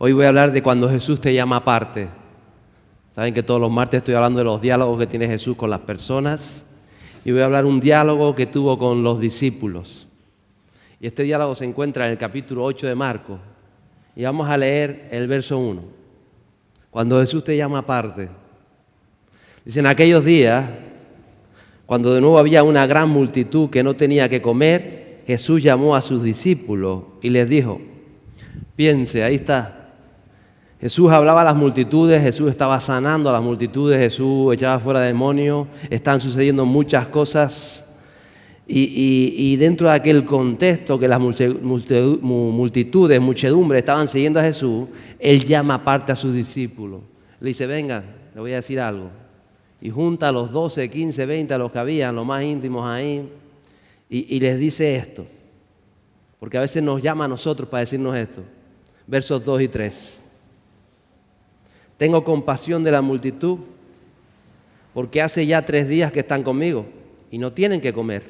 Hoy voy a hablar de cuando Jesús te llama aparte. Saben que todos los martes estoy hablando de los diálogos que tiene Jesús con las personas. Y voy a hablar un diálogo que tuvo con los discípulos. Y este diálogo se encuentra en el capítulo 8 de Marcos. Y vamos a leer el verso 1. Cuando Jesús te llama aparte. Dice, en aquellos días, cuando de nuevo había una gran multitud que no tenía que comer, Jesús llamó a sus discípulos y les dijo, piense, ahí está. Jesús hablaba a las multitudes, Jesús estaba sanando a las multitudes, Jesús echaba fuera demonios, están sucediendo muchas cosas. Y dentro de aquel contexto que las multitudes, muchedumbres estaban siguiendo a Jesús, Él llama aparte a sus discípulos. Le dice, vengan, le voy a decir algo. Y junta a los 12, 15, 20, a los que habían, los más íntimos ahí, y les dice esto. Porque a veces nos llama a nosotros para decirnos esto. Versos 2 y 3. Tengo compasión de la multitud, porque hace ya 3 días que están conmigo y no tienen que comer.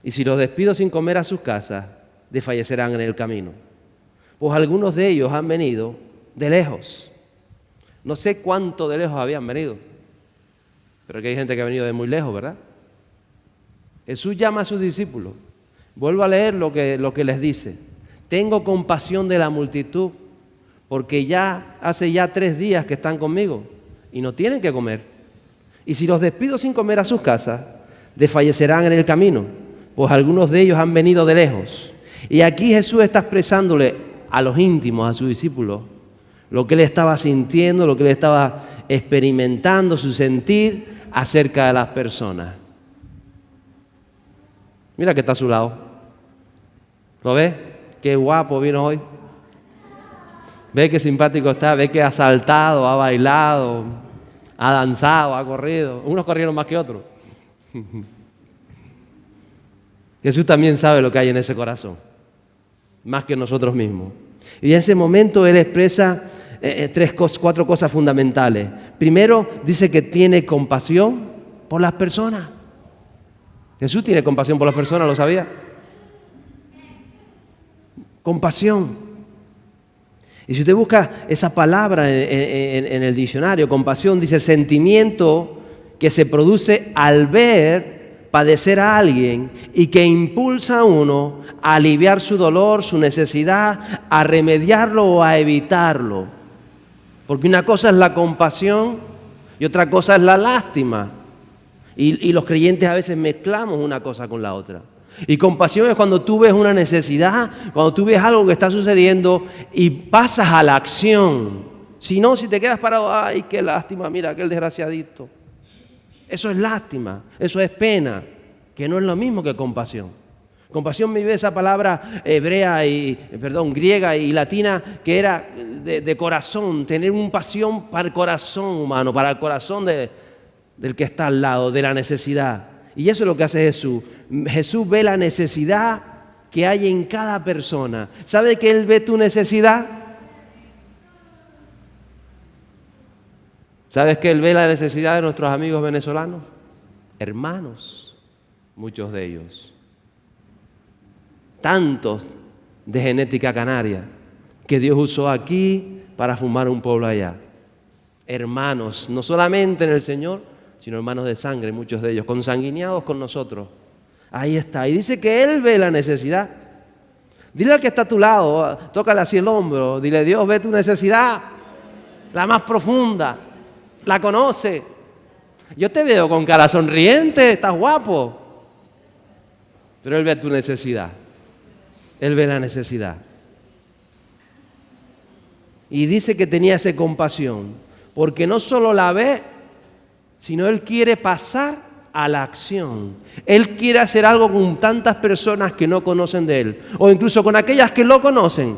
Y si los despido sin comer a sus casas, desfallecerán en el camino. Pues algunos de ellos han venido de lejos. No sé cuánto de lejos habían venido, pero aquí hay gente que ha venido de muy lejos, ¿verdad? Jesús llama a sus discípulos. Vuelvo a leer lo que les dice. Tengo compasión de la multitud, porque ya hace 3 días que están conmigo y no tienen que comer. Y si los despido sin comer a sus casas, desfallecerán en el camino, pues algunos de ellos han venido de lejos. Y aquí Jesús está expresándole a los íntimos, a sus discípulos, lo que él estaba sintiendo, lo que él estaba experimentando, su sentir acerca de las personas. Mira que está a su lado. ¿Lo ves? Qué guapo vino hoy. ¿Ve qué simpático está? ¿Ve que ha saltado, ha bailado, ha danzado, ha corrido? Unos corrieron más que otros. Jesús también sabe lo que hay en ese corazón, más que nosotros mismos. Y en ese momento Él expresa 4 cosas fundamentales. Primero, dice que tiene compasión por las personas. Jesús tiene compasión por las personas, ¿lo sabía? Compasión. Y si usted busca esa palabra en el diccionario, compasión, dice sentimiento que se produce al ver padecer a alguien y que impulsa a uno a aliviar su dolor, su necesidad, a remediarlo o a evitarlo. Porque una cosa es la compasión y otra cosa es la lástima. Y los creyentes a veces mezclamos una cosa con la otra. Y compasión es cuando tú ves una necesidad, cuando tú ves algo que está sucediendo y pasas a la acción. Si no, si te quedas parado, ay, qué lástima, mira aquel desgraciadito. Eso es lástima, eso es pena, que no es lo mismo que compasión. Compasión me vive esa palabra griega y latina que era de corazón, tener una pasión para el corazón humano, para el corazón del que está al lado, de la necesidad. Y eso es lo que hace Jesús. Jesús ve la necesidad que hay en cada persona. ¿Sabe que Él ve tu necesidad? ¿Sabes que Él ve la necesidad de nuestros amigos venezolanos? Hermanos, muchos de ellos. Tantos de genética canaria que Dios usó aquí para formar un pueblo allá. Hermanos, no solamente en el Señor, sino hermanos de sangre, muchos de ellos, consanguineados con nosotros. Ahí está. Y dice que Él ve la necesidad. Dile al que está a tu lado, tócale así el hombro, dile, Dios ve tu necesidad, la más profunda, la conoce. Yo te veo con cara sonriente, estás guapo. Pero Él ve tu necesidad. Él ve la necesidad. Y dice que tenía esa compasión, porque no solo la ve, sino Él quiere pasar a la acción. Él quiere hacer algo con tantas personas que no conocen de Él, o incluso con aquellas que lo conocen,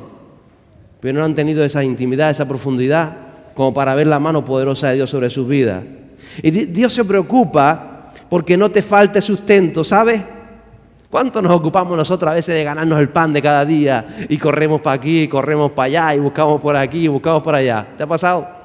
pero no han tenido esa intimidad, esa profundidad, como para ver la mano poderosa de Dios sobre sus vidas. Y Dios se preocupa porque no te falte sustento, ¿sabes? ¿Cuánto nos ocupamos nosotros a veces de ganarnos el pan de cada día? Y corremos para aquí, corremos para allá, y buscamos por aquí, y buscamos por allá. ¿Te ha pasado?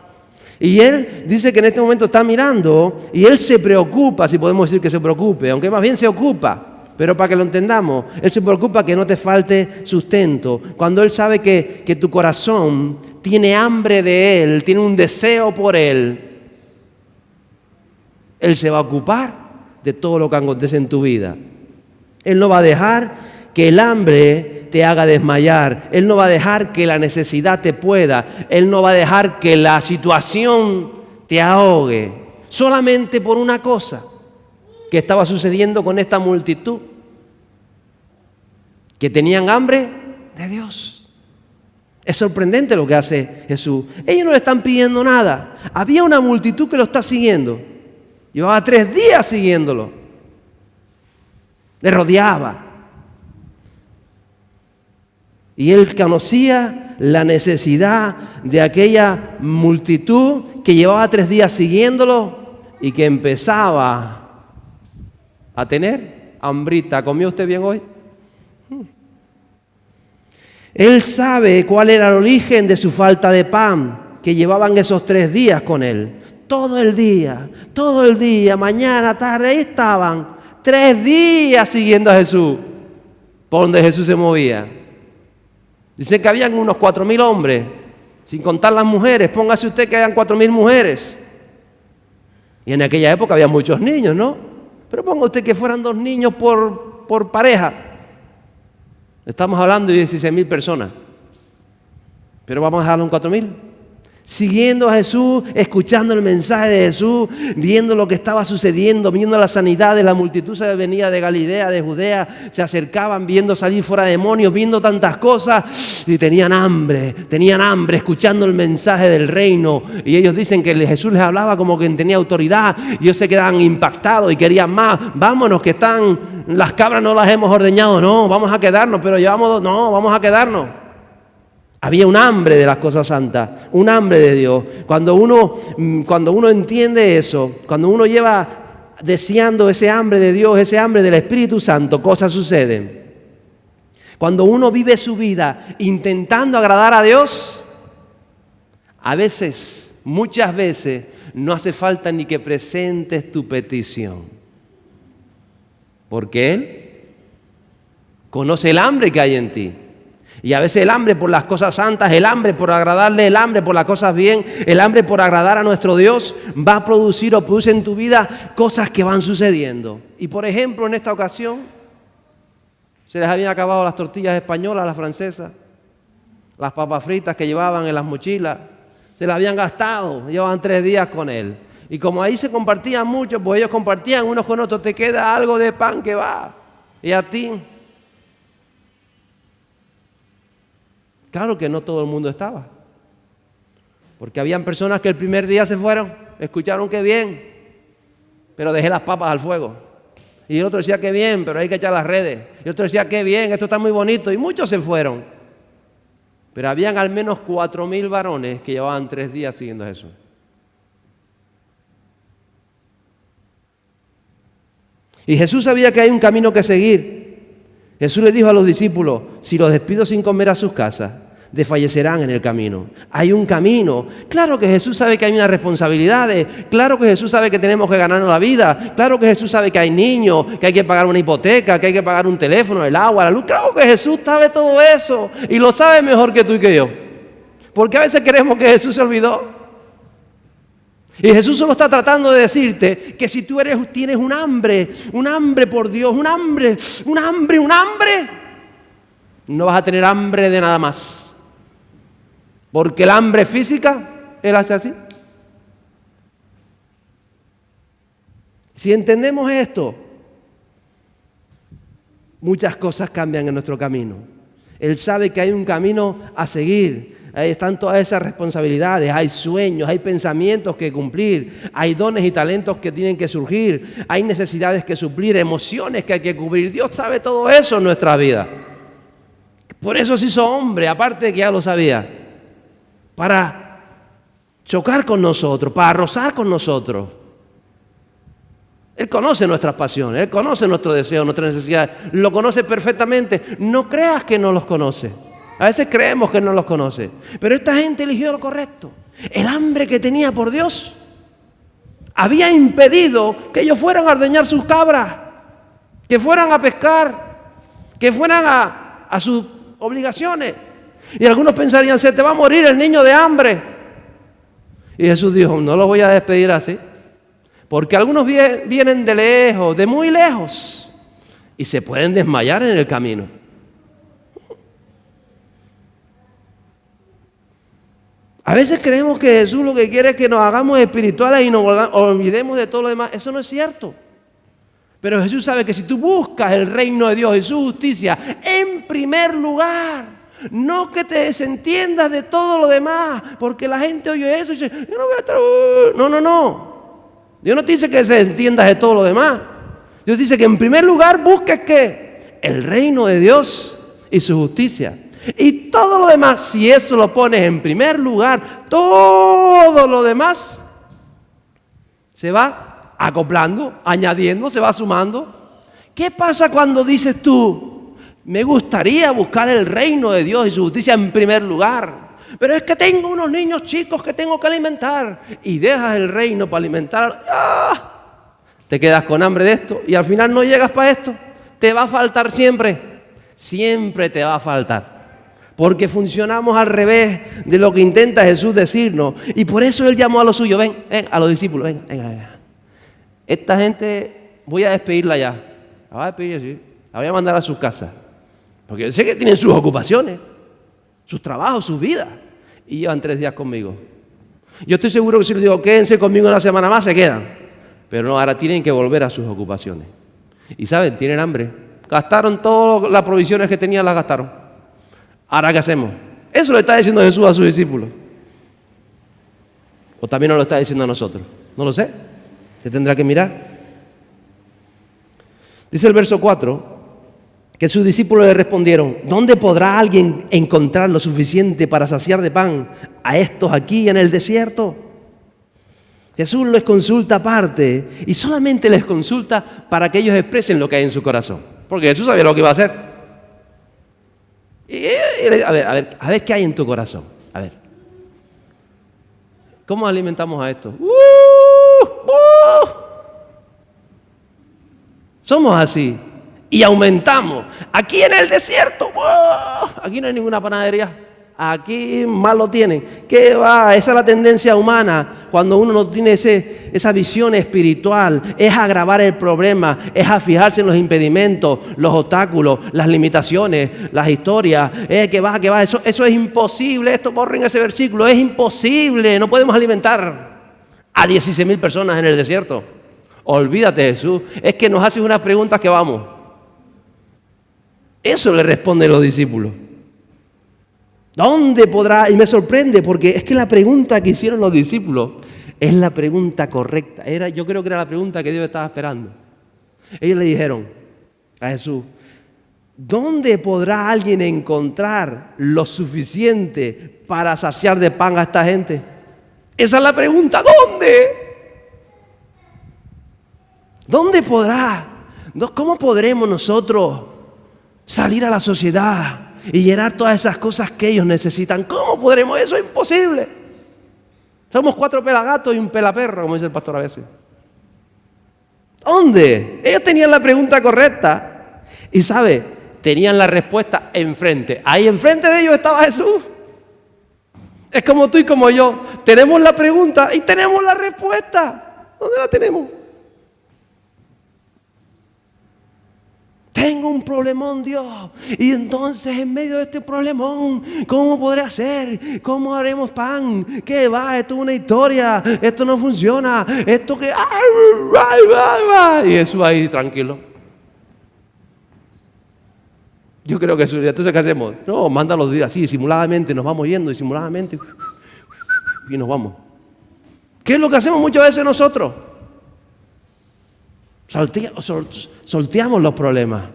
Y Él dice que en este momento está mirando y Él se preocupa, si podemos decir que se preocupe, aunque más bien se ocupa pero para que lo entendamos, Él se preocupa que no te falte sustento. Cuando Él sabe que tu corazón tiene hambre de Él, tiene un deseo por Él, Él se va a ocupar de todo lo que acontece en tu vida. Él no va a dejar que el hambre te haga desmayar. Él no va a dejar que la necesidad te pueda. Él no va a dejar que la situación te ahogue. Solamente por una cosa que estaba sucediendo con esta multitud, que tenían hambre de Dios. Es sorprendente lo que hace Jesús. Ellos no le están pidiendo nada. Había una multitud que lo está siguiendo. Llevaba 3 días siguiéndolo. Le rodeaba. Y Él conocía la necesidad de aquella multitud que llevaba 3 días siguiéndolo y que empezaba a tener hambrita. ¿Comió usted bien hoy? Él sabe cuál era el origen de su falta de pan que llevaban esos 3 días con Él. Todo el día, mañana, tarde, ahí estaban. 3 días siguiendo a Jesús, por donde Jesús se movía. Dicen que habían unos 4,000 hombres, sin contar las mujeres. Póngase usted que hayan 4,000 mujeres. Y en aquella época había muchos niños, ¿no? Pero ponga usted que fueran 2 niños por pareja. Estamos hablando de 16,000 personas. Pero vamos a dejarlo en 4,000. Siguiendo a Jesús, escuchando el mensaje de Jesús, viendo lo que estaba sucediendo, viendo la sanidad de la multitud que venía de Galilea, de Judea, se acercaban viendo salir fuera demonios, viendo tantas cosas y tenían hambre, escuchando el mensaje del reino. Y ellos dicen que Jesús les hablaba como que tenía autoridad y ellos se quedaban impactados y querían más. Vámonos, que las cabras no las hemos ordeñado, no, vamos a quedarnos, pero vamos a quedarnos. Había un hambre de las cosas santas, un hambre de Dios. Cuando uno entiende eso, cuando uno lleva deseando ese hambre de Dios, ese hambre del Espíritu Santo, cosas suceden. Cuando uno vive su vida intentando agradar a Dios, a veces, muchas veces, no hace falta ni que presentes tu petición. Porque Él conoce el hambre que hay en ti. Y a veces el hambre por las cosas santas, el hambre por agradarle, el hambre por las cosas bien, el hambre por agradar a nuestro Dios va a producir o produce en tu vida cosas que van sucediendo. Y por ejemplo, en esta ocasión, se les habían acabado las tortillas españolas, las francesas, las papas fritas que llevaban en las mochilas, se las habían gastado, llevaban 3 días con Él. Y como ahí se compartían mucho, pues ellos compartían unos con otros, te queda algo de pan que va, y a ti. Claro que no todo el mundo estaba, porque habían personas que el primer día se fueron, escucharon que bien, pero dejé las papas al fuego. Y el otro decía que bien, pero hay que echar las redes. Y el otro decía que bien, esto está muy bonito, y muchos se fueron. Pero habían al menos 4,000 varones que llevaban 3 días siguiendo a Jesús. Y Jesús sabía que hay un camino que seguir. Jesús le dijo a los discípulos, si los despido sin comer a sus casas, desfallecerán en el camino. Hay un camino. Claro que Jesús sabe que hay unas responsabilidades. Claro que Jesús sabe que tenemos que ganarnos la vida. Claro que Jesús sabe que hay niños, que hay que pagar una hipoteca, que hay que pagar un teléfono, el agua, la luz. Claro que Jesús sabe todo eso y lo sabe mejor que tú y que yo. Porque a veces creemos que Jesús se olvidó. Y Jesús solo está tratando de decirte que si tú tienes un hambre por Dios, un hambre, no vas a tener hambre de nada más. Porque el hambre física, Él hace así. Si entendemos esto, muchas cosas cambian en nuestro camino. Él sabe que hay un camino a seguir. Ahí están todas esas responsabilidades, hay sueños, hay pensamientos que cumplir, hay dones y talentos que tienen que surgir, hay necesidades que suplir, emociones que hay que cubrir. Dios sabe todo eso en nuestra vida. Por eso se hizo hombre, aparte de que ya lo sabía, para chocar con nosotros, para rozar con nosotros. Él conoce nuestras pasiones, Él conoce nuestros deseos, nuestras necesidades, lo conoce perfectamente. No creas que no los conoce. A veces creemos que no los conoce, pero esta gente eligió lo correcto. El hambre que tenía por Dios había impedido que ellos fueran a ordeñar sus cabras. que fueran a pescar, que fueran a sus obligaciones. Y algunos pensarían, se te va a morir el niño de hambre. Y Jesús dijo, no los voy a despedir así, porque algunos vienen de lejos, de muy lejos, y se pueden desmayar en el camino. A veces creemos que Jesús lo que quiere es que nos hagamos espirituales y nos olvidemos de todo lo demás. Eso no es cierto. Pero Jesús sabe que si tú buscas el reino de Dios y su justicia en primer lugar, no que te desentiendas de todo lo demás, porque la gente oye eso y dice, yo no voy a estar... No. Dios no te dice que se desentiendas de todo lo demás. Dios dice que en primer lugar busques ¿qué? El reino de Dios y su justicia. Y todo lo demás, si eso lo pones en primer lugar, todo lo demás se va acoplando, añadiendo, se va sumando. ¿Qué pasa cuando dices tú, me gustaría buscar el reino de Dios y su justicia en primer lugar, pero es que tengo unos niños chicos que tengo que alimentar, y dejas el reino para alimentar, te quedas con hambre de esto y al final no llegas para esto? Te va a faltar siempre te va a faltar. Porque funcionamos al revés de lo que intenta Jesús decirnos. Y por eso Él llamó a los suyos. Ven, a los discípulos, ven. Esta gente voy a despedirla ya. La voy a despedir así. La voy a mandar a sus casas. Porque yo sé que tienen sus ocupaciones, sus trabajos, sus vidas. Y llevan 3 días conmigo. Yo estoy seguro que si les digo, quédense conmigo una semana más, se quedan. Pero no, ahora tienen que volver a sus ocupaciones. Y saben, tienen hambre. Gastaron todas las provisiones que tenían, las gastaron. Ahora, ¿qué hacemos? Eso lo está diciendo Jesús a sus discípulos. ¿O también nos lo está diciendo a nosotros? No lo sé. Se tendrá que mirar. Dice el verso 4, que sus discípulos le respondieron, ¿dónde podrá alguien encontrar lo suficiente para saciar de pan a estos aquí en el desierto? Jesús les consulta aparte, y solamente les consulta para que ellos expresen lo que hay en su corazón. Porque Jesús sabía lo que iba a hacer. A ver qué hay en tu corazón. A ver. ¿Cómo alimentamos a esto? Somos así. Y aumentamos. Aquí en el desierto. Aquí no hay ninguna panadería. Aquí más lo tienen. ¿Qué va? Esa es la tendencia humana. Cuando uno no tiene esa visión espiritual, es agravar el problema, es a fijarse en los impedimentos, los obstáculos, las limitaciones, las historias. Que va. Eso es imposible. Esto borren ese versículo. Es imposible. No podemos alimentar a 16,000 personas en el desierto. Olvídate, Jesús. Es que nos haces unas preguntas que vamos. Eso le responden los discípulos. ¿Dónde podrá? Y me sorprende porque es que la pregunta que hicieron los discípulos es la pregunta correcta. Yo creo que era la pregunta que Dios estaba esperando. Ellos le dijeron a Jesús, ¿dónde podrá alguien encontrar lo suficiente para saciar de pan a esta gente? Esa es la pregunta. ¿Dónde? ¿Dónde podrá? ¿Cómo podremos nosotros salir a la sociedad y llenar todas esas cosas que ellos necesitan? ¿Cómo podremos? Eso es imposible. Somos 4 pelagatos y un pelaperro, como dice el pastor a veces. ¿Dónde? Ellos tenían la pregunta correcta y, ¿sabe? Tenían la respuesta enfrente. Ahí enfrente de ellos estaba Jesús. Es como tú y como yo. Tenemos la pregunta y tenemos la respuesta. ¿Dónde la tenemos? Tengo un problemón, Dios. Y entonces, en medio de este problemón, ¿cómo podré hacer? ¿Cómo haremos pan? ¿Qué va? Esto es una historia. Esto no funciona. Esto que... Y Jesús ahí tranquilo. Yo creo que Jesús, entonces, ¿qué hacemos? No, manda los días así, disimuladamente. Nos vamos yendo, disimuladamente. Y nos vamos. ¿Qué es lo que hacemos muchas veces nosotros? Sorteamos los problemas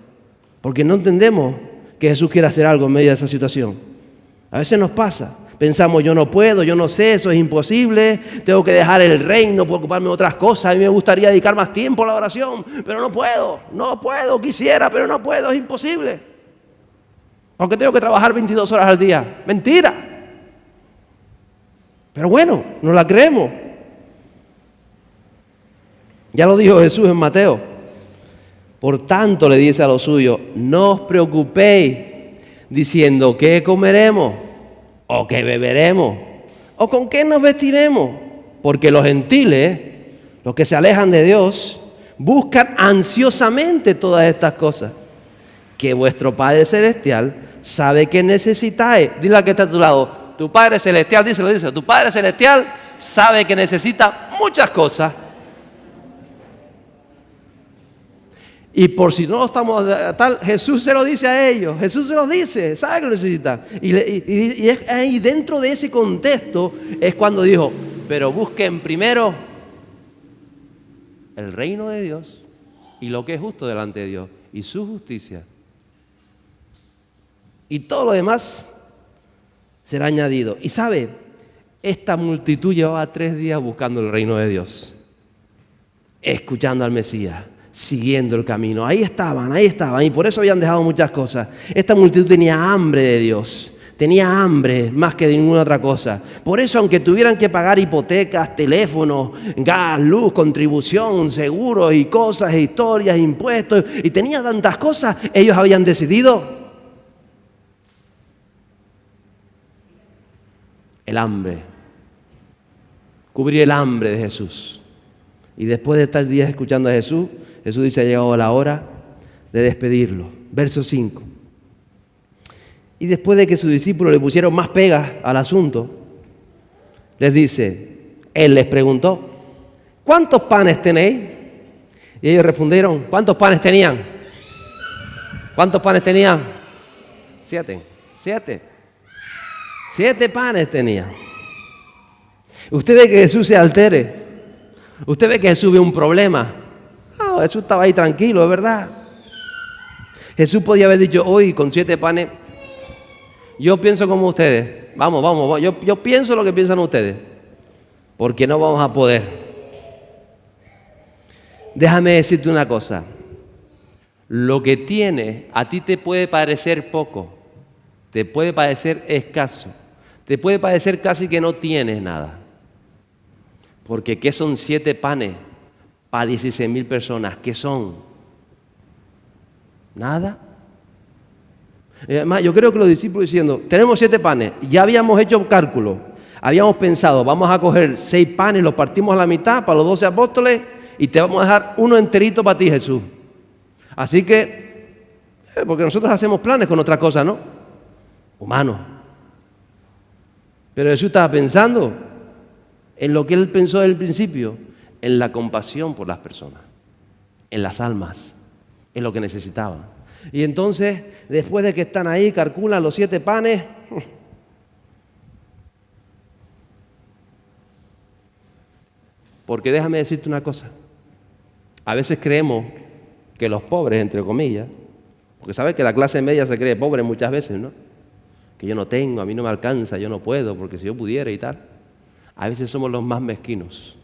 porque no entendemos que Jesús quiere hacer algo en medio de esa situación. A veces nos pasa, pensamos yo no puedo, yo no sé, eso es imposible, tengo que dejar el reino por ocuparme de otras cosas, a mí me gustaría dedicar más tiempo a la oración, pero no puedo, quisiera, pero no puedo, es imposible. Porque tengo que trabajar 22 horas al día. Mentira. Pero bueno, no la creemos. Ya lo dijo Jesús en Mateo. Por tanto, le dice a los suyos, no os preocupéis, diciendo, ¿qué comeremos? ¿O qué beberemos? ¿O con qué nos vestiremos? Porque los gentiles, los que se alejan de Dios, buscan ansiosamente todas estas cosas, que vuestro Padre Celestial sabe que necesitáis. Dile al que está a tu lado, tu Padre Celestial, díselo, tu Padre Celestial sabe que necesita muchas cosas. Y por si no estamos tal, Jesús se lo dice a ellos, Jesús se lo dice, sabe que lo necesita. Y es ahí dentro de ese contexto es cuando dijo, pero busquen primero el reino de Dios y lo que es justo delante de Dios y su justicia. Y todo lo demás será añadido. Y sabe, esta multitud llevaba 3 días buscando el reino de Dios, escuchando al Mesías, siguiendo el camino. Ahí estaban, y por eso habían dejado muchas cosas. Esta multitud tenía hambre de Dios, tenía hambre más que de ninguna otra cosa. Por eso, aunque tuvieran que pagar hipotecas, teléfonos, gas, luz, contribución, seguros y cosas, historias, impuestos, y tenía tantas cosas, ellos habían decidido el hambre, cubrir el hambre de Jesús. Y después de estar días escuchando a Jesús, Jesús dice, ha llegado la hora de despedirlo. Verso 5. Y después de que sus discípulos le pusieron más pegas al asunto, les dice, Él les preguntó, ¿cuántos panes tenéis? Y ellos respondieron, ¿cuántos panes tenían? ¿Cuántos panes tenían? 7. 7 panes tenían. Usted ve que Jesús se altere. Usted ve que Jesús ve un problema. No, Jesús estaba ahí tranquilo, es verdad. Jesús podía haber dicho, hoy con 7 panes, yo pienso como ustedes. Vamos, yo pienso lo que piensan ustedes. Porque no vamos a poder. Déjame decirte una cosa. Lo que tienes a ti te puede parecer poco, te puede parecer escaso, te puede parecer casi que no tienes nada. Porque ¿qué son 7 panes para 16,000 personas? ¿Qué son? Nada. Además, yo creo que los discípulos diciendo, tenemos 7 panes, ya habíamos hecho cálculo, habíamos pensado, vamos a coger 6 panes, los partimos a la mitad para los 12 apóstoles y te vamos a dejar uno enterito para ti, Jesús. Así que, porque nosotros hacemos planes con otras cosas, ¿no? Humanos. Pero Jesús estaba pensando en lo que Él pensó desde el principio, en la compasión por las personas, en las almas, en lo que necesitaban. Y entonces, después de que están ahí, calculan los 7 panes. Porque déjame decirte una cosa. A veces creemos que los pobres, entre comillas, porque sabes que la clase media se cree pobre muchas veces, ¿no? Que yo no tengo, a mí no me alcanza, yo no puedo, porque si yo pudiera y tal. A veces somos los más mezquinos.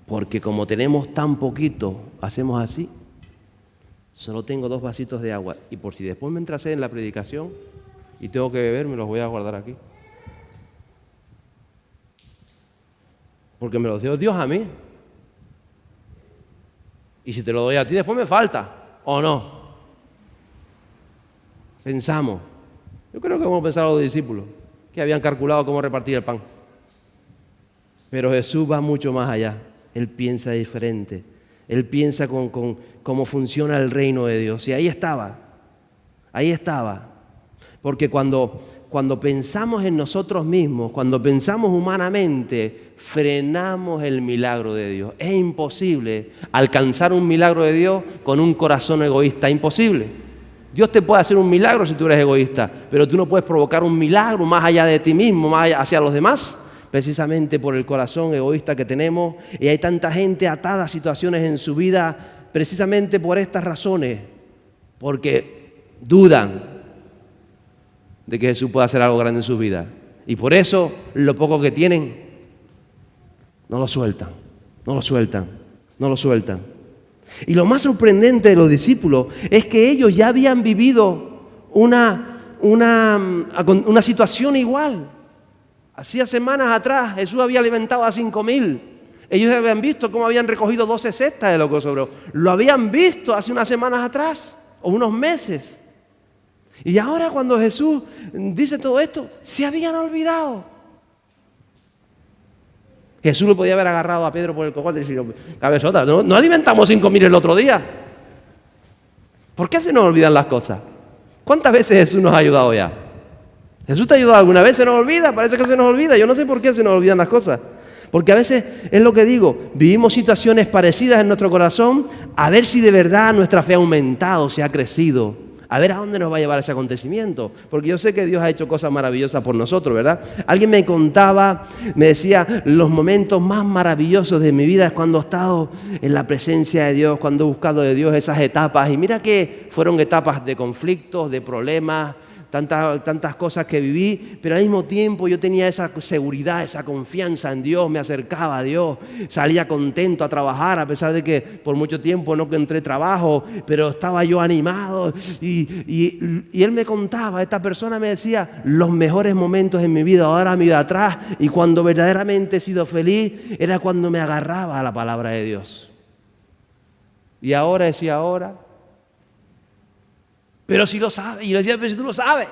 Porque como tenemos tan poquito, hacemos así. Solo tengo 2 vasitos de agua. Y por si después me entra sed en la predicación y tengo que beber, me los voy a guardar aquí. Porque me los dio Dios a mí. Y si te lo doy a ti, después me falta. ¿O no? Pensamos. Yo creo que vamos a pensar a los discípulos, que habían calculado cómo repartir el pan. Pero Jesús va mucho más allá. Él piensa diferente. Él piensa con cómo funciona el reino de Dios. Y ahí estaba. Porque cuando pensamos en nosotros mismos, cuando pensamos humanamente, frenamos el milagro de Dios. Es imposible alcanzar un milagro de Dios con un corazón egoísta. Imposible. Dios te puede hacer un milagro si tú eres egoísta, pero tú no puedes provocar un milagro más allá de ti mismo, más allá hacia los demás, precisamente por el corazón egoísta que tenemos. Y hay tanta gente atada a situaciones en su vida precisamente por estas razones, porque dudan de que Jesús pueda hacer algo grande en su vida. Y por eso lo poco que tienen no lo sueltan. Y lo más sorprendente de los discípulos es que ellos ya habían vivido una situación igual. Hacía semanas atrás Jesús había alimentado a 5,000. Ellos habían visto cómo habían recogido 12 cestas de los obreros. Lo habían visto hace unas semanas atrás o unos meses. Y ahora cuando Jesús dice todo esto, se habían olvidado. Jesús lo podía haber agarrado a Pedro por el cogote y decir, cabezota, no alimentamos 5.000 el otro día. ¿Por qué se nos olvidan las cosas? ¿Cuántas veces Jesús nos ha ayudado ya? ¿Jesús te ha ayudado alguna vez? ¿Se nos olvida? Parece que se nos olvida. Yo no sé por qué se nos olvidan las cosas. Porque a veces, es lo que digo, vivimos situaciones parecidas en nuestro corazón, a ver si de verdad nuestra fe ha aumentado, si ha crecido, a ver a dónde nos va a llevar ese acontecimiento. Porque yo sé que Dios ha hecho cosas maravillosas por nosotros, ¿verdad? Alguien me contaba, me decía, los momentos más maravillosos de mi vida es cuando he estado en la presencia de Dios, cuando he buscado de Dios esas etapas. Y mira que fueron etapas de conflictos, de problemas, tantas cosas que viví, pero al mismo tiempo yo tenía esa seguridad, esa confianza en Dios, me acercaba a Dios, salía contento a trabajar, a pesar de que por mucho tiempo no encontré trabajo, pero estaba yo animado y él me contaba, esta persona me decía, los mejores momentos en mi vida, ahora miro atrás, y cuando verdaderamente he sido feliz, era cuando me agarraba a la palabra de Dios. Y ahora decía, pero si lo sabes, y yo decía, pero si tú lo sabes,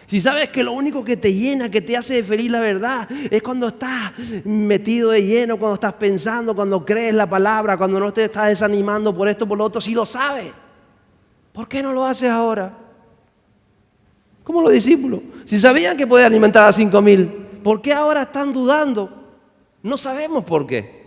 si sabes que lo único que te llena, que te hace feliz la verdad, es cuando estás metido de lleno, cuando estás pensando, cuando crees la palabra, cuando no te estás desanimando por esto, por lo otro, si lo sabes, ¿por qué no lo haces ahora? Como los discípulos, si sabían que podían alimentar a 5.000, ¿por qué ahora están dudando? No sabemos por qué.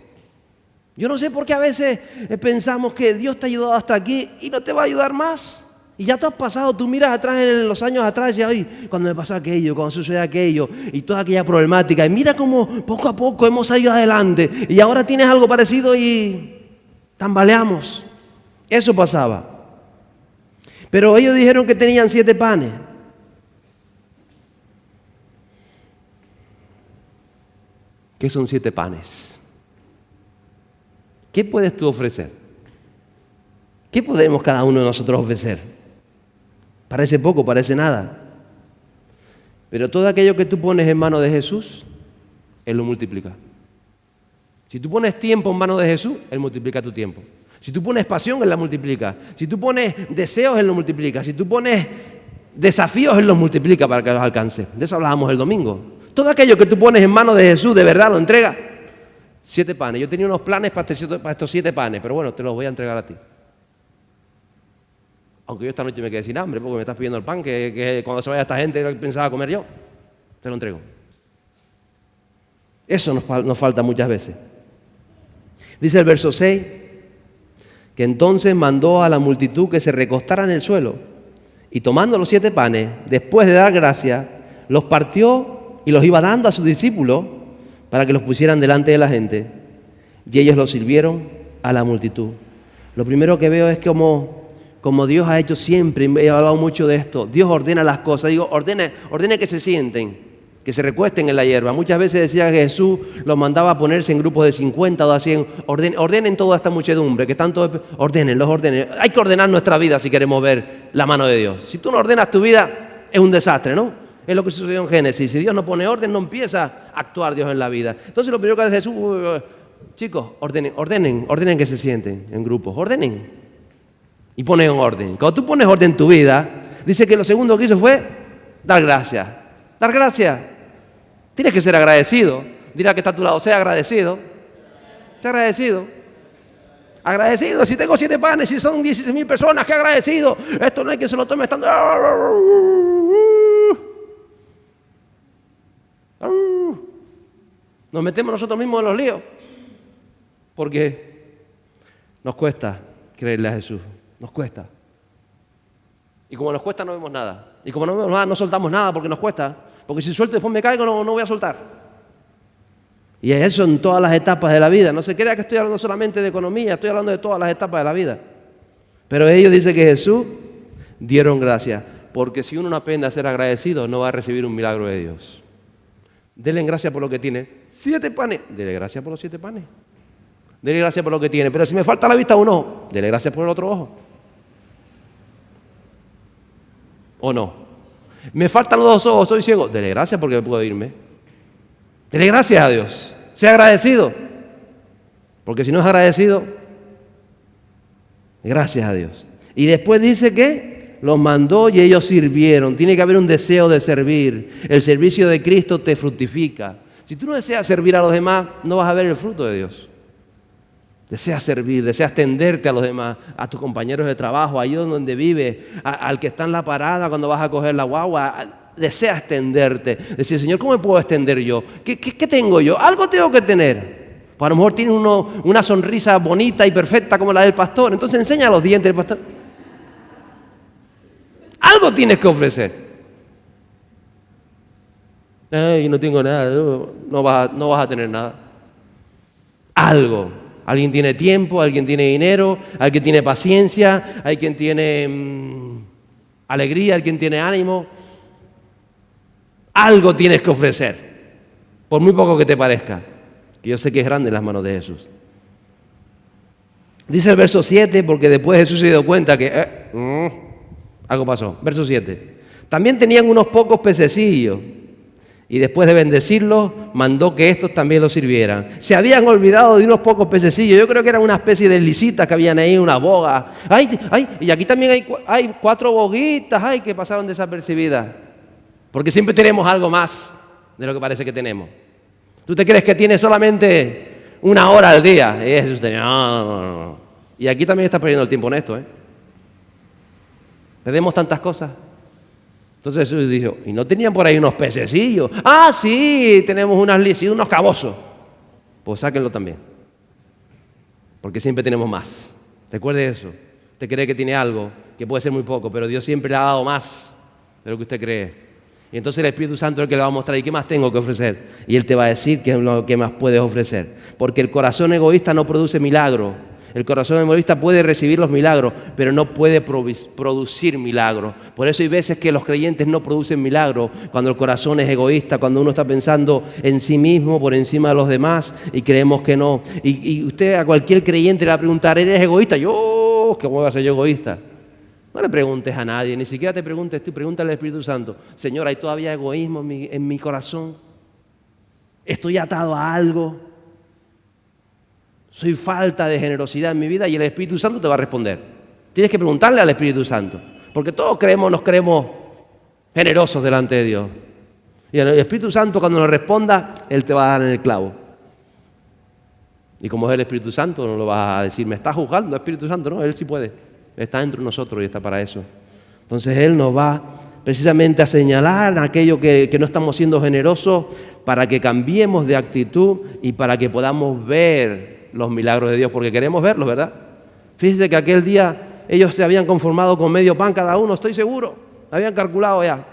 Yo no sé por qué a veces pensamos que Dios te ha ayudado hasta aquí y no te va a ayudar más. Y ya te has pasado, tú miras atrás en los años atrás y ay, cuando me pasó aquello, cuando sucede aquello y toda aquella problemática. Y mira cómo poco a poco hemos salido adelante y ahora tienes algo parecido y tambaleamos. Eso pasaba. Pero ellos dijeron que tenían 7 panes. ¿Qué son 7 panes? ¿Qué puedes tú ofrecer? ¿Qué podemos cada uno de nosotros ofrecer? Parece poco, parece nada. Pero todo aquello que tú pones en manos de Jesús, Él lo multiplica. Si tú pones tiempo en manos de Jesús, Él multiplica tu tiempo. Si tú pones pasión, Él la multiplica. Si tú pones deseos, Él lo multiplica. Si tú pones desafíos, Él los multiplica para que los alcances. De eso hablábamos el domingo. Todo aquello que tú pones en manos de Jesús, de verdad lo entrega. 7 panes. Yo tenía unos planes para estos 7 panes, pero bueno, te los voy a entregar a ti. Aunque yo esta noche me quedé sin hambre porque me estás pidiendo el pan, que cuando se vaya esta gente pensaba comer yo. Te lo entrego. Eso nos falta muchas veces. Dice el verso 6, que entonces mandó a la multitud que se recostara en el suelo y tomando los 7 panes, después de dar gracias, los partió y los iba dando a sus discípulos para que los pusieran delante de la gente. Y ellos los sirvieron a la multitud. Lo primero que veo es como Dios ha hecho siempre, he hablado mucho de esto, Dios ordena las cosas, digo, ordena que se sienten, que se recuesten en la hierba. Muchas veces decía que Jesús los mandaba a ponerse en grupos de 50 o de 100, ordenen toda esta muchedumbre, que están todos, ordenen. Hay que ordenar nuestra vida si queremos ver la mano de Dios. Si tú no ordenas tu vida, es un desastre, ¿no? Es lo que sucedió en Génesis, si Dios no pone orden, no empieza a actuar Dios en la vida. Entonces lo primero que hace Jesús, chicos, ordenen que se sienten en grupos, ordenen. Y pones en orden. Cuando tú pones orden en tu vida, dice que lo segundo que hizo fue dar gracias. Dar gracias. Tienes que ser agradecido. Dirá que está a tu lado, sea agradecido. Sea agradecido. Agradecido. Si tengo 7 panes, si son 16.000 personas, qué agradecido. Esto no hay que se lo tome estando. Nos metemos nosotros mismos en los líos. Porque nos cuesta creerle a Jesús. Nos cuesta. Y como nos cuesta no vemos nada. Y como no vemos nada, no soltamos nada porque nos cuesta. Porque si suelto y después me caigo, no voy a soltar. Y eso en todas las etapas de la vida. No se crea que estoy hablando solamente de economía, estoy hablando de todas las etapas de la vida. Pero ellos dicen que Jesús dieron gracias. Porque si uno no aprende a ser agradecido, no va a recibir un milagro de Dios. Denle gracias por lo que tiene. 7 panes. Dele gracias por los 7 panes. Dele gracias por lo que tiene. Pero si me falta la vista, un ojo. Dele gracias por el otro ojo. ¿O no? Me faltan los 2 ojos, soy ciego. Dele gracias porque puedo irme. Dele gracias a Dios. Sea agradecido. Porque si no es agradecido, gracias a Dios. Y después dice que los mandó y ellos sirvieron. Tiene que haber un deseo de servir. El servicio de Cristo te fructifica. Si tú no deseas servir a los demás, no vas a ver el fruto de Dios. Deseas servir, deseas tenderte a los demás, a tus compañeros de trabajo, ahí donde vives, al que está en la parada cuando vas a coger la guagua. Deseas extenderte. Decir, Señor, ¿cómo me puedo extender yo? ¿Qué tengo yo? Algo tengo que tener. Pues a lo mejor tiene una sonrisa bonita y perfecta como la del pastor. Entonces enseña los dientes del pastor. Algo tienes que ofrecer. Ay, no tengo nada. No vas a tener nada. Algo. Alguien tiene tiempo, alguien tiene dinero, alguien tiene paciencia, hay quien tiene alegría, alguien tiene ánimo. Algo tienes que ofrecer, por muy poco que te parezca. Que yo sé que es grande en las manos de Jesús. Dice el verso 7, porque después Jesús se dio cuenta que algo pasó. Verso 7. También tenían unos pocos pececillos. Y después de bendecirlos, mandó que estos también los sirvieran. Se habían olvidado de unos pocos pececillos. Yo creo que eran una especie de lisitas que habían ahí, una boga. Y aquí también hay 4 boguitas, que pasaron desapercibidas. Porque siempre tenemos algo más de lo que parece que tenemos. ¿Tú te crees que tienes solamente 1 hora al día? Y eso usted, no. Y aquí también está perdiendo el tiempo en esto, Perdemos tantas cosas. Entonces Jesús dijo, ¿y no tenían por ahí unos pececillos? Ah, sí, tenemos unos cabozos. Pues sáquenlo también. Porque siempre tenemos más. Recuerde eso. Usted cree que tiene algo, que puede ser muy poco, pero Dios siempre le ha dado más de lo que usted cree. Y entonces el Espíritu Santo es el que le va a mostrar, ¿y qué más tengo que ofrecer? Y Él te va a decir qué es lo que más puedes ofrecer. Porque el corazón egoísta no produce milagro. El corazón egoísta puede recibir los milagros, pero no puede producir milagros. Por eso hay veces que los creyentes no producen milagros, cuando el corazón es egoísta, cuando uno está pensando en sí mismo por encima de los demás y creemos que no. Y usted a cualquier creyente le va a preguntar, ¿eres egoísta? Yo, ¿cómo voy a ser yo egoísta? No le preguntes a nadie, ni siquiera te preguntes tú, pregúntale al Espíritu Santo. Señor, ¿hay todavía egoísmo en mi corazón? ¿Estoy atado a algo? Soy falta de generosidad en mi vida, y el Espíritu Santo te va a responder. Tienes que preguntarle al Espíritu Santo, porque todos nos creemos generosos delante de Dios. Y el Espíritu Santo, cuando nos responda, Él te va a dar en el clavo. Y como es el Espíritu Santo, no lo vas a decir, me estás juzgando, Espíritu Santo, no, Él sí puede. Está dentro de nosotros y está para eso. Entonces Él nos va precisamente a señalar aquello que no estamos siendo generosos, para que cambiemos de actitud y para que podamos ver los milagros de Dios, porque queremos verlos, ¿verdad? Fíjense que aquel día ellos se habían conformado con medio pan cada uno, estoy seguro, habían calculado ya.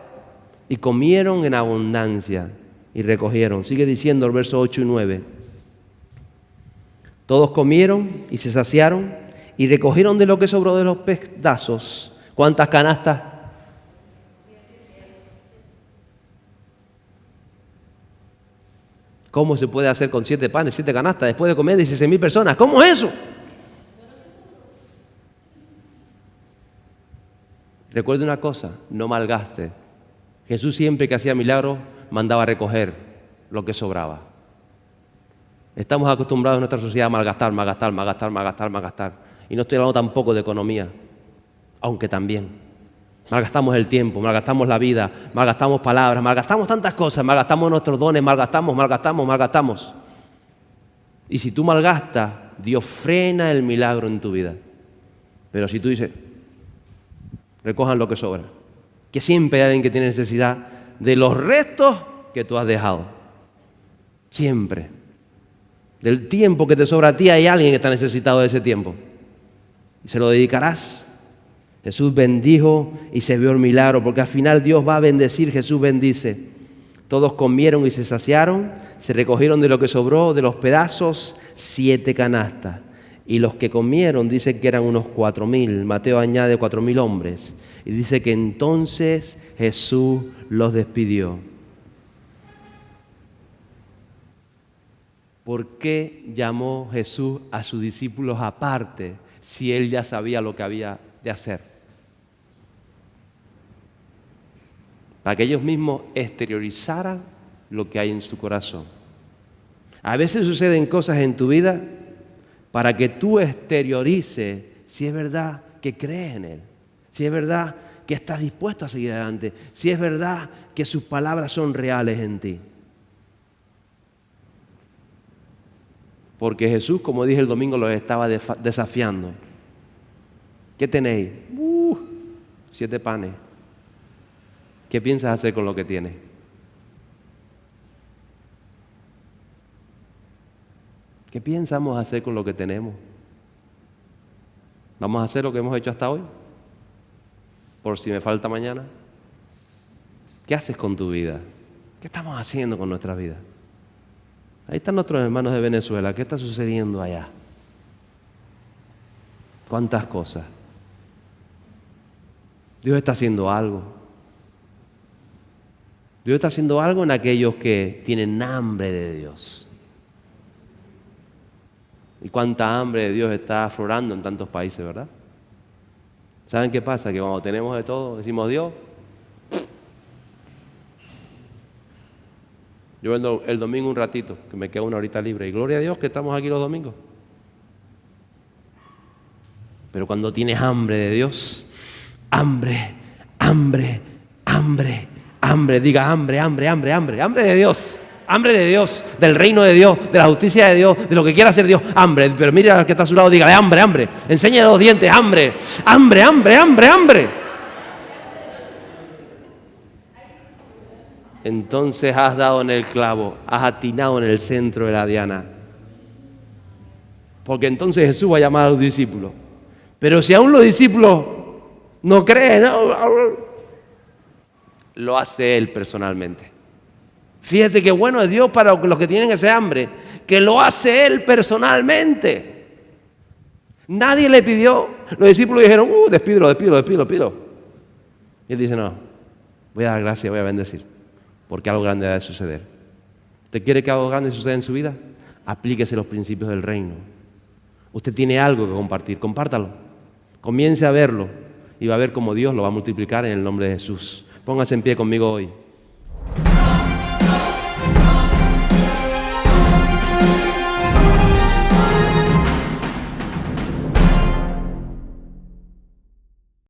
Y comieron en abundancia y recogieron. Sigue diciendo el verso 8 y 9. Todos comieron y se saciaron y recogieron de lo que sobró de los pedazos. ¿Cuántas canastas? ¿Cómo se puede hacer con 7 panes, 7 canastas, después de comer 16,000 personas? ¿Cómo es eso? Recuerde una cosa, no malgaste. Jesús siempre que hacía milagros mandaba a recoger lo que sobraba. Estamos acostumbrados en nuestra sociedad a malgastar. Y no estoy hablando tampoco de economía, aunque también. Malgastamos el tiempo, malgastamos la vida, malgastamos palabras, malgastamos tantas cosas, malgastamos nuestros dones, malgastamos. Y si tú malgastas, Dios frena el milagro en tu vida. Pero si tú dices, recojan lo que sobra, que siempre hay alguien que tiene necesidad de los restos que tú has dejado. Siempre. Del tiempo que te sobra a ti, hay alguien que está necesitado de ese tiempo. Y se lo dedicarás. Jesús bendijo y se vio el milagro, porque al final Dios va a bendecir. Jesús bendice. Todos comieron y se saciaron, se recogieron de lo que sobró, de los pedazos, 7 canastas. Y los que comieron dicen que eran unos 4,000. Mateo añade 4,000 hombres. Y dice que entonces Jesús los despidió. ¿Por qué llamó Jesús a sus discípulos aparte si Él ya sabía lo que había de hacer? Para que ellos mismos exteriorizaran lo que hay en su corazón. A veces suceden cosas en tu vida para que tú exteriorices si es verdad que crees en Él, si es verdad que estás dispuesto a seguir adelante, si es verdad que sus palabras son reales en ti. Porque Jesús, como dije el domingo, los estaba desafiando. ¿Qué tenéis? 7 panes. ¿Qué piensas hacer con lo que tienes? ¿Qué pensamos hacer con lo que tenemos? ¿Vamos a hacer lo que hemos hecho hasta hoy? Por si me falta mañana. ¿Qué haces con tu vida? ¿Qué estamos haciendo con nuestra vida? Ahí están nuestros hermanos de Venezuela. ¿Qué está sucediendo allá? ¿Cuántas cosas? Dios está haciendo algo. Dios está haciendo algo en aquellos que tienen hambre de Dios. ¿Y cuánta hambre de Dios está aflorando en tantos países, verdad? ¿Saben qué pasa? Que cuando tenemos de todo, decimos Dios. Yo el domingo un ratito, que me queda una horita libre. Y gloria a Dios que estamos aquí los domingos. Pero cuando tienes hambre de Dios, hambre, hambre, hambre, hambre, diga hambre, hambre, hambre, hambre, hambre de Dios. Hambre de Dios, del reino de Dios, de la justicia de Dios, de lo que quiera hacer Dios. Hambre, pero mire al que está a su lado, dígale hambre, hambre. Enséñale los dientes, hambre, hambre, hambre, hambre, hambre. Entonces has dado en el clavo, has atinado en el centro de la diana. Porque entonces Jesús va a llamar a los discípulos. Pero si aún los discípulos no creen, lo hace Él personalmente. Fíjate qué bueno es Dios para los que tienen ese hambre, que lo hace Él personalmente. Nadie le pidió. Los discípulos dijeron, despídelo. Y Él dice, no, voy a dar gracias, voy a bendecir, porque algo grande ha de suceder. ¿Usted quiere que algo grande suceda en su vida? Aplíquese los principios del reino. Usted tiene algo que compartir, compártalo. Comience a verlo y va a ver cómo Dios lo va a multiplicar en el nombre de Jesús. Póngase en pie conmigo hoy.